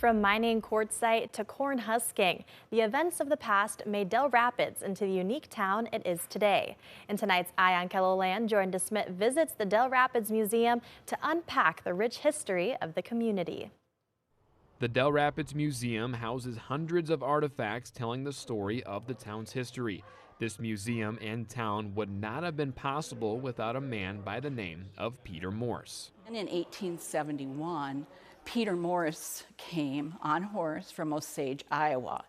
From mining quartzite to corn husking, the events of the past made Dell Rapids into the unique town it is today. In tonight's Eye on KELOLAND, Jordan DeSmit visits the Dell Rapids Museum to unpack the rich history of the community. The Dell Rapids Museum houses hundreds of artifacts telling the story of the town's history. This museum and town would not have been possible without a man by the name of Peter Morse. And in 1871, Peter Morse came on horse from Osage, Iowa,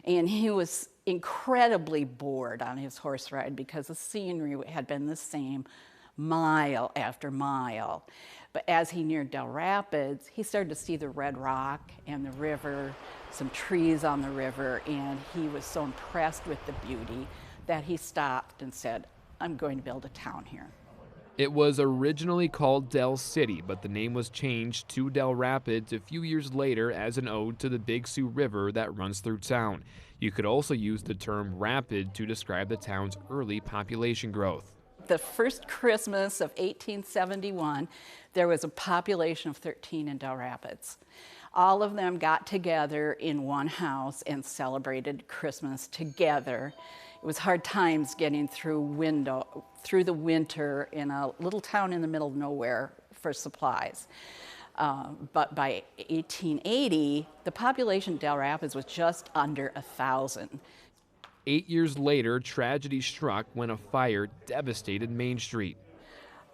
and he was incredibly bored on his horse ride because the scenery had been the same mile after mile. But as he neared Dell Rapids, he started to see the red rock and the river, some trees on the river, and he was so impressed with the beauty that he stopped and said, "I'm going to build a town here." It was originally called Dell City, but the name was changed to Dell Rapids a few years later as an ode to the Big Sioux River that runs through town. You could also use the term rapid to describe the town's early population growth. The first Christmas of 1871, there was a population of 13 in Dell Rapids. All of them got together in one house and celebrated Christmas together. It was hard times getting through the winter in a little town in the middle of nowhere for supplies. But by 1880, the population of Dell Rapids was just under 1,000. 8 years later, tragedy struck when a fire devastated Main Street.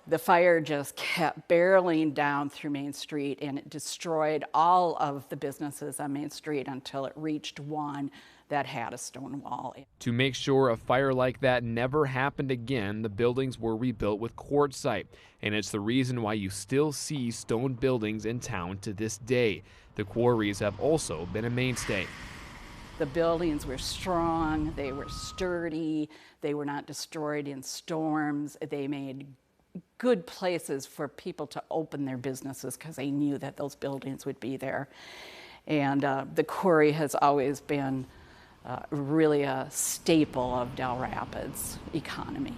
The fire just kept barreling down through Main Street, and it destroyed all of the businesses on Main Street until it reached one that had a stone wall. To make sure a fire like that never happened again, the buildings were rebuilt with quartzite, and it's the reason why you still see stone buildings in town to this day. The quarries have also been a mainstay. The buildings were strong, they were sturdy, they were not destroyed in storms. They made good places for people to open their businesses because they knew that those buildings would be there. And the quarry has always been really a staple of Dell Rapids' economy.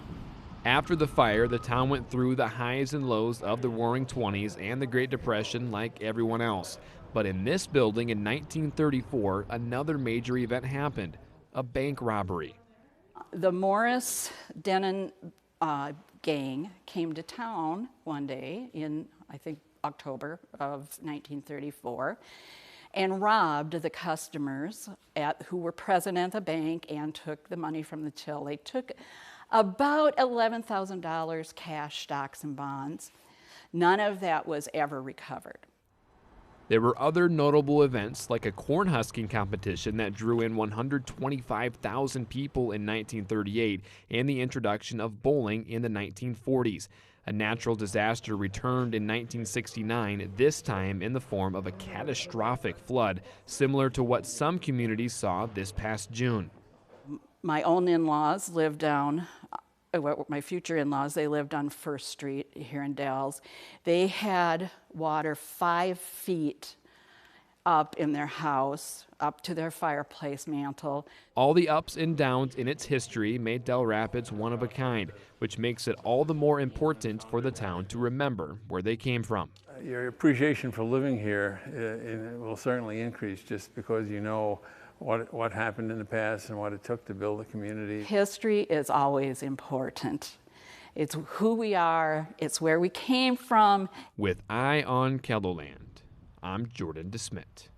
After the fire, the town went through the highs and lows of the Roaring '20s and the Great Depression like everyone else. But in this building in 1934, another major event happened, a bank robbery. The Morris Denon gang came to town one day in, I think, October of 1934 and robbed the customers who were present at the bank and took the money from the till. They took about $11,000 cash, stocks, and bonds. None of that was ever recovered. There were other notable events like a corn husking competition that drew in 125,000 people in 1938 and the introduction of bowling in the 1940s. A natural disaster returned in 1969, this time in the form of a catastrophic flood, similar to what some communities saw this past June. My own in-laws lived down, my future in-laws, they lived on First Street here in Dells. They had water 5 feet up in their house, up to their fireplace mantle. All the ups and downs in its history made Dell Rapids one of a kind, which makes it all the more important for the town to remember where they came from. Your appreciation for living here will certainly increase just because you know what happened in the past and what it took to build a community. History is always important. It's who we are, it's where we came from. With Eye on KELOLAND, I'm Jordan DeSmit.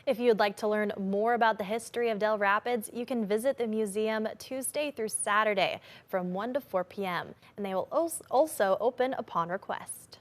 If you'd like to learn more about the history of Dell Rapids, you can visit the museum Tuesday through Saturday from 1 to 4 p.m. And they will also open upon request.